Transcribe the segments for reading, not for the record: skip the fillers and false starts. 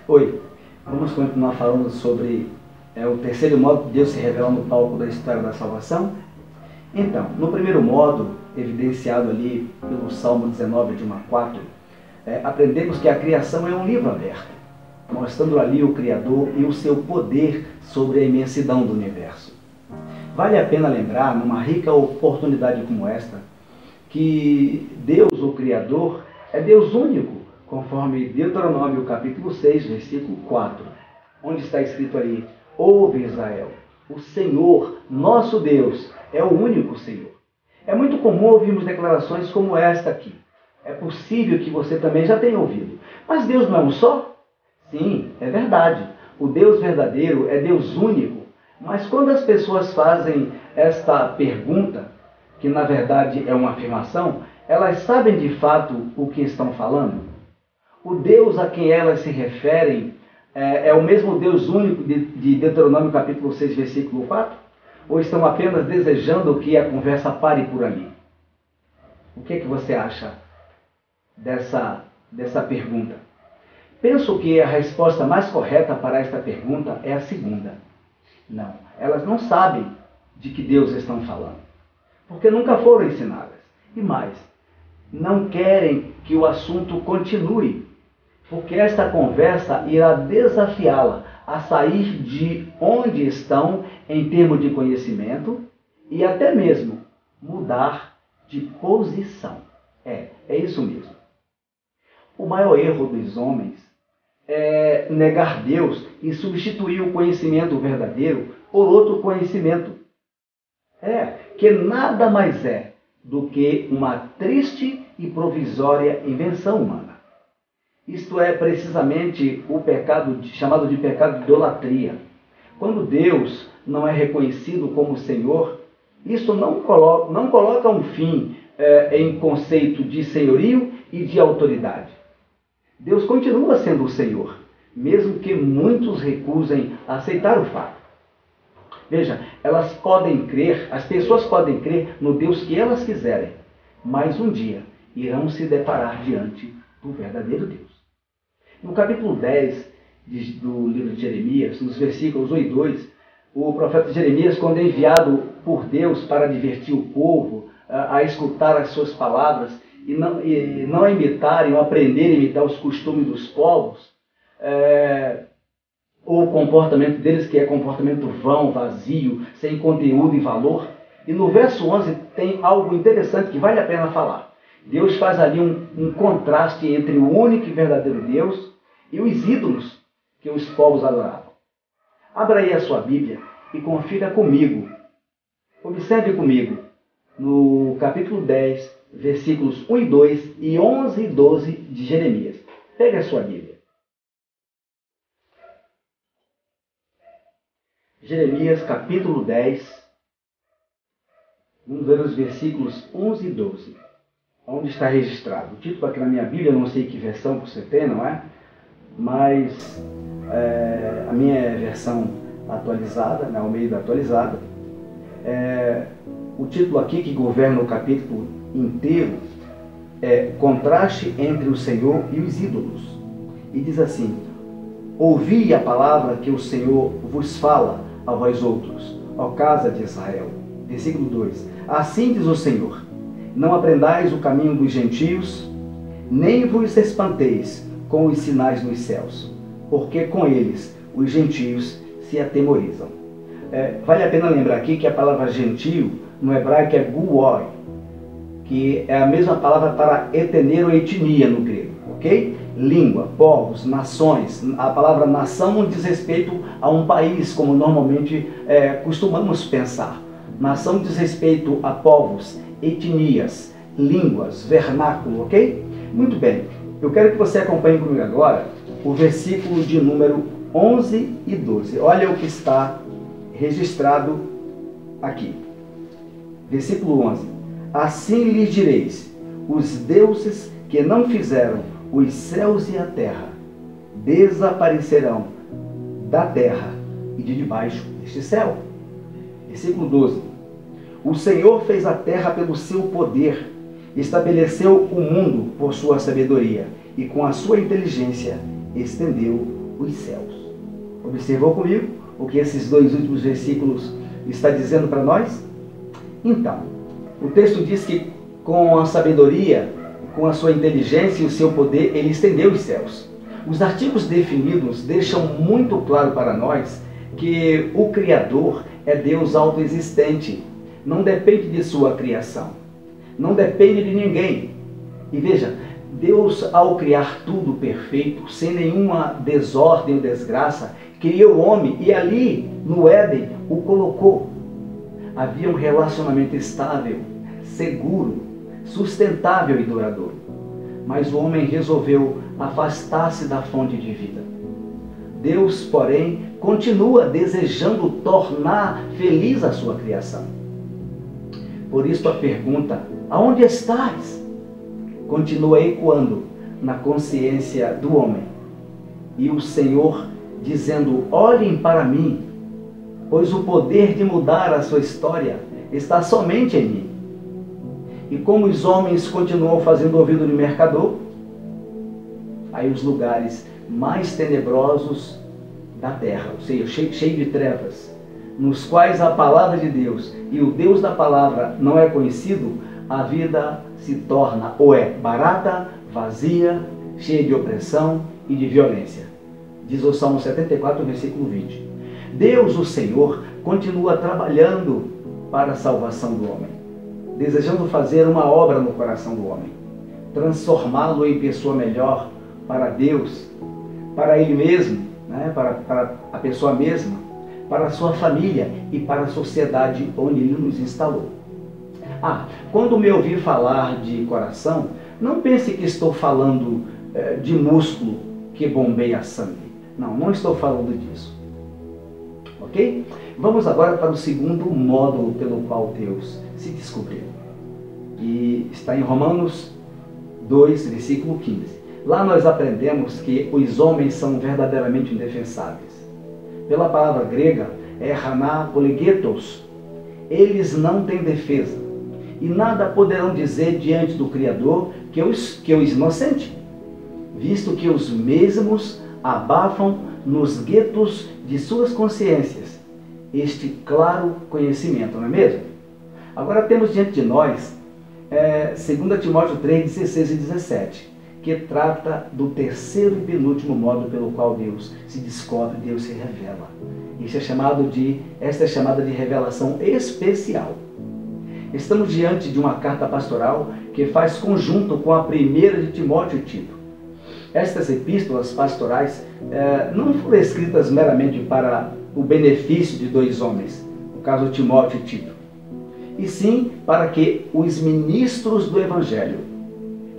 Oi, vamos continuar falando sobre o terceiro modo de Deus se revelar no palco da história da salvação? Então, no primeiro modo, evidenciado ali pelo Salmo 19, de 1 a 4, aprendemos que a criação é um livro aberto, mostrando ali o Criador e o seu poder sobre a imensidão do universo. Vale a pena lembrar, numa rica oportunidade como esta, que Deus, o Criador, é Deus único, conforme Deuteronômio capítulo 6, versículo 4, onde está escrito ali: ouve Israel, o Senhor, nosso Deus, é o único Senhor. É muito comum ouvirmos declarações como esta aqui. É possível que você também já tenha ouvido. Mas Deus não é um só? Sim, é verdade. O Deus verdadeiro é Deus único. Mas quando as pessoas fazem esta pergunta, que na verdade é uma afirmação, elas sabem de fato o que estão falando? O Deus a quem elas se referem é o mesmo Deus único de Deuteronômio capítulo 6, versículo 4? Ou estão apenas desejando que a conversa pare por ali? O que é que você acha dessa pergunta? Penso que a resposta mais correta para esta pergunta é a segunda. Não, elas não sabem de que Deus estão falando, porque nunca foram ensinadas. E mais, não querem que o assunto continue, porque esta conversa irá desafiá-la a sair de onde estão em termos de conhecimento e até mesmo mudar de posição. É isso mesmo. O maior erro dos homens é negar Deus e substituir o conhecimento verdadeiro por outro conhecimento. Que nada mais é do que uma triste e provisória invenção humana. Isto é precisamente o pecado chamado de pecado de idolatria. Quando Deus não é reconhecido como Senhor, isso não coloca um fim em conceito de senhorio e de autoridade. Deus continua sendo o Senhor, mesmo que muitos recusem aceitar o fato. Veja, as pessoas podem crer no Deus que elas quiserem, mas um dia irão se deparar diante do verdadeiro Deus. No capítulo 10 do livro de Jeremias, nos versículos 1 e 2, o profeta Jeremias, quando é enviado por Deus para divertir o povo, a escutar as suas palavras e não imitarem ou aprender a imitar os costumes dos povos, ou o comportamento deles, que é comportamento vão, vazio, sem conteúdo e valor. E no verso 11 tem algo interessante que vale a pena falar. Deus faz ali um contraste entre o único e verdadeiro Deus e os ídolos que os povos adoravam. Abra aí a sua Bíblia e confira comigo. Observe comigo no capítulo 10, versículos 1 e 2 e 11 e 12 de Jeremias. Pegue a sua Bíblia. Jeremias capítulo 10, vamos ver os versículos 11 e 12, onde está registrado. O título aqui na minha Bíblia, eu não sei que versão você tem, não é? Mas a minha é versão atualizada, na Almeida atualizada. O título aqui que governa o capítulo inteiro é Contraste entre o Senhor e os ídolos. E diz assim: ouvi a palavra que o Senhor vos fala a vós outros, ó casa de Israel. Versículo 2. Assim diz o Senhor: não aprendais o caminho dos gentios, nem vos espanteis com os sinais dos céus, porque com eles os gentios se atemorizam. Vale a pena lembrar aqui que a palavra gentio no hebraico é guoi, que é a mesma palavra para etener ou etnia no grego, ok? Língua, povos, nações. A palavra nação não diz respeito a um país, como normalmente costumamos pensar. Nação diz respeito a povos, etnias, línguas, vernáculo, ok? Muito bem, eu quero que você acompanhe comigo agora o versículo de número 11 e 12. Olha o que está registrado aqui. Versículo 11. Assim lhes direis: os deuses que não fizeram os céus e a terra desaparecerão da terra e de debaixo deste céu. Versículo 12. O Senhor fez a terra pelo seu poder, estabeleceu o mundo por sua sabedoria e com a sua inteligência estendeu os céus. Observou comigo o que esses dois últimos versículos está dizendo para nós? Então, o texto diz que com a sabedoria, com a sua inteligência e o seu poder, ele estendeu os céus. Os artigos definidos deixam muito claro para nós que o Criador é Deus autoexistente, não depende de sua criação, não depende de ninguém. E veja, Deus, ao criar tudo perfeito, sem nenhuma desordem ou desgraça, criou o homem e ali, no Éden, o colocou. Havia um relacionamento estável, seguro, sustentável e duradouro. Mas o homem resolveu afastar-se da fonte de vida. Deus, porém, continua desejando tornar feliz a sua criação. Por isso a pergunta, aonde estás? Continua ecoando na consciência do homem. E o Senhor dizendo, olhem para mim, pois o poder de mudar a sua história está somente em mim. E como os homens continuam fazendo ouvido de mercador, aí os lugares mais tenebrosos da terra, ou seja, cheio de trevas, nos quais a palavra de Deus e o Deus da palavra não é conhecido, a vida se torna ou é barata, vazia, cheia de opressão e de violência. Diz o Salmo 74, versículo 20. Deus, o Senhor, continua trabalhando para a salvação do homem, desejando fazer uma obra no coração do homem, transformá-lo em pessoa melhor para Deus, para ele mesmo, né? para a pessoa mesma, para a sua família e para a sociedade onde ele nos instalou. Quando me ouvir falar de coração, não pense que estou falando de músculo que bombeia sangue. Não estou falando disso. Ok? Vamos agora para o segundo módulo pelo qual Deus se descobriu. E está em Romanos 2, versículo 15. Lá nós aprendemos que os homens são verdadeiramente indefensáveis. Pela palavra grega, é hanapolegetos. Eles não têm defesa. E nada poderão dizer diante do Criador que os inocente, visto que os mesmos abafam nos guetos de suas consciências este claro conhecimento, não é mesmo? Agora temos diante de nós 2 Timóteo 3, 16 e 17, que trata do terceiro e penúltimo modo pelo qual Deus se descobre, Deus se revela. Esta é chamada de revelação especial. Estamos diante de uma carta pastoral que faz conjunto com a primeira de Timóteo e Tito. Estas epístolas pastorais não foram escritas meramente para o benefício de dois homens, no caso Timóteo e Tito, e sim para que os ministros do Evangelho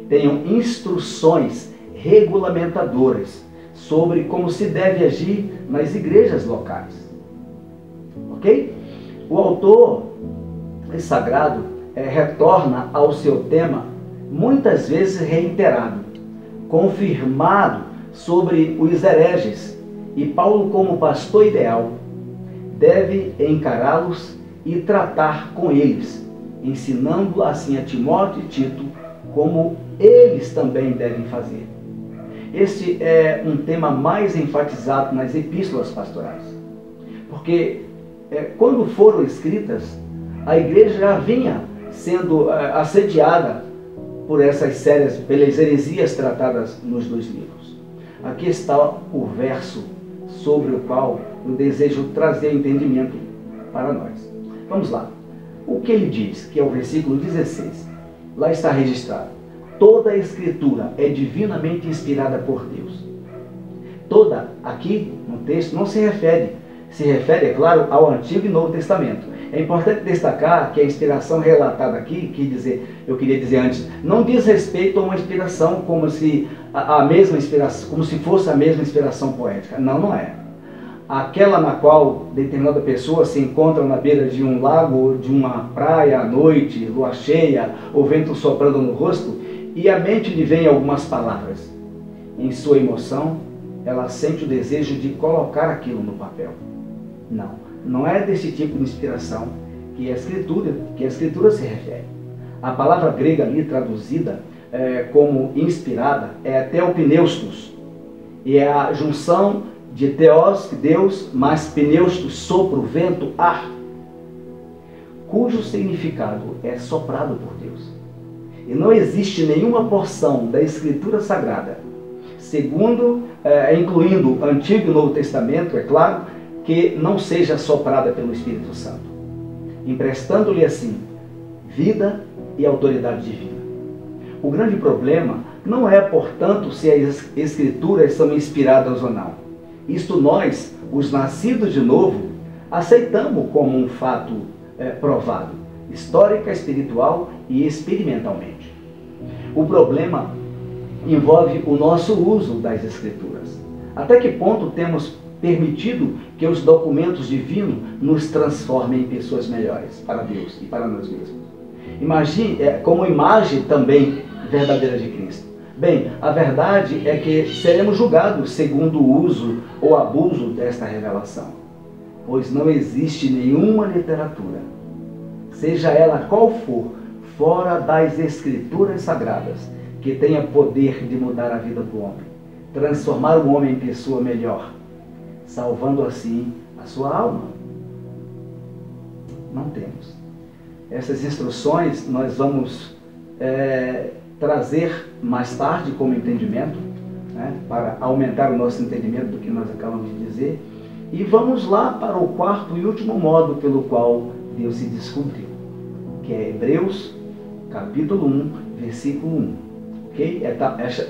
tenham instruções regulamentadoras sobre como se deve agir nas igrejas locais. Ok? O autor sagrado retorna ao seu tema muitas vezes reiterado, confirmado sobre os hereges, e Paulo, como pastor ideal, deve encará-los e tratar com eles, ensinando assim a Timóteo e Tito como eles também devem fazer. Este é um tema mais enfatizado nas epístolas pastorais, porque quando foram escritas, a igreja já vinha sendo assediada por essas pelas heresias tratadas nos dois livros. Aqui está o verso sobre o qual eu desejo trazer entendimento para nós. Vamos lá. O que ele diz, que é o versículo 16, lá está registrado: toda a escritura é divinamente inspirada por Deus. Toda, aqui no texto, não se refere, é claro, ao Antigo e Novo Testamento. É importante destacar que a inspiração relatada aqui, eu queria dizer antes, não diz respeito a uma inspiração como se fosse a mesma inspiração poética. Não é. Aquela na qual determinada pessoa se encontra na beira de um lago, de uma praia à noite, lua cheia, ou vento soprando no rosto, e a mente lhe vem algumas palavras. Em sua emoção, ela sente o desejo de colocar aquilo no papel. Não é desse tipo de inspiração que a Escritura se refere. A palavra grega ali traduzida como inspirada é theopneustos, E é a junção de theos, Deus, mais pneustos, sopro, vento, ar, cujo significado é soprado por Deus. E não existe nenhuma porção da Escritura Sagrada, incluindo Antigo e Novo Testamento, é claro, que não seja soprada pelo Espírito Santo, emprestando-lhe assim vida e autoridade divina. O grande problema não é, portanto, se as Escrituras são inspiradas ou não. Isto nós, os nascidos de novo, aceitamos como um fato provado, histórica, espiritual e experimentalmente. O problema envolve o nosso uso das Escrituras. Até que ponto temos permitido que os documentos divinos nos transformem em pessoas melhores para Deus e para nós mesmos? Imagine, como imagem também verdadeira de Cristo. Bem, a verdade é que seremos julgados segundo o uso ou abuso desta revelação, pois não existe nenhuma literatura, seja ela qual for, fora das Escrituras Sagradas, que tenha poder de mudar a vida do homem, transformar o homem em pessoa melhor, salvando assim a sua alma. Não temos. Essas instruções nós vamos trazer mais tarde como entendimento, para aumentar o nosso entendimento do que nós acabamos de dizer. E vamos lá para o quarto e último modo pelo qual Deus se descobriu, que é Hebreus, capítulo 1, versículo 1. Okay? É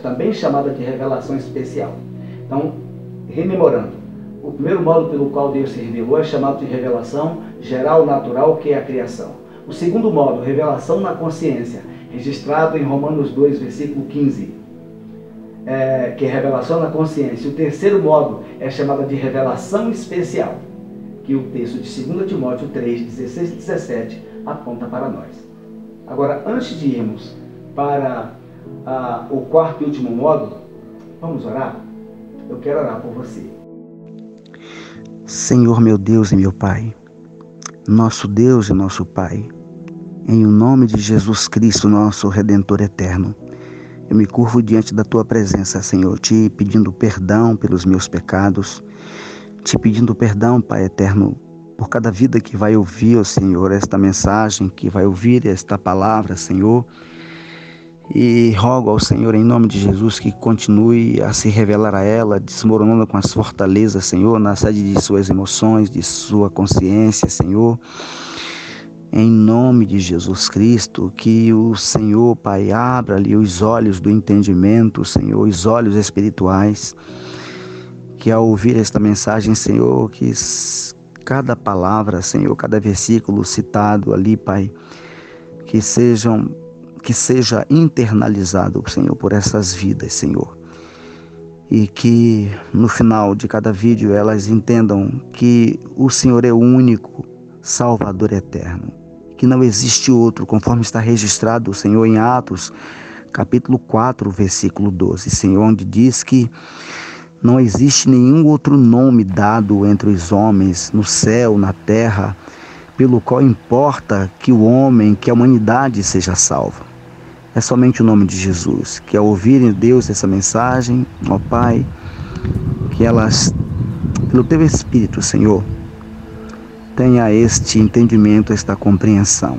também chamada de revelação especial. Então, rememorando, o primeiro modo pelo qual Deus se revelou é chamado de revelação geral natural, que é a criação. O segundo modo, revelação na consciência, registrado em Romanos 2, versículo 15, que é revelação na consciência. O terceiro modo é chamada de revelação especial, que o texto de 2 Timóteo 3, 16 e 17 aponta para nós. Agora, antes de irmos para o quarto e último modo, vamos orar? Eu quero orar por você. Senhor, meu Deus e meu Pai, nosso Deus e nosso Pai, em o nome de Jesus Cristo, nosso Redentor eterno, eu me curvo diante da Tua presença, Senhor, te pedindo perdão pelos meus pecados, te pedindo perdão, Pai eterno, por cada vida que vai ouvir, ó Senhor, esta mensagem, que vai ouvir esta palavra, Senhor, e rogo ao Senhor, em nome de Jesus, que continue a se revelar a ela, desmoronando com as fortalezas, Senhor, na sede de suas emoções, de sua consciência, Senhor. Em nome de Jesus Cristo, que o Senhor, Pai, abra-lhe os olhos do entendimento, Senhor, os olhos espirituais, que ao ouvir esta mensagem, Senhor, que cada palavra, Senhor, cada versículo citado ali, Pai, que seja internalizado, Senhor, por essas vidas, Senhor. E que no final de cada vídeo elas entendam que o Senhor é o único Salvador eterno, que não existe outro, conforme está registrado, Senhor, em Atos, capítulo 4, versículo 12, Senhor, onde diz que não existe nenhum outro nome dado entre os homens, no céu, na terra, pelo qual importa que o homem, que a humanidade seja salva. É somente o nome de Jesus, que ao ouvirem, Deus, essa mensagem, ó Pai, que elas, pelo Teu Espírito, Senhor, tenha este entendimento, esta compreensão.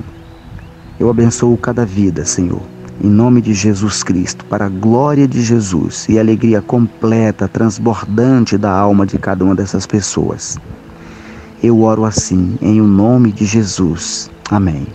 Eu abençoo cada vida, Senhor, em nome de Jesus Cristo, para a glória de Jesus e a alegria completa, transbordante da alma de cada uma dessas pessoas. Eu oro assim, em o nome de Jesus. Amém.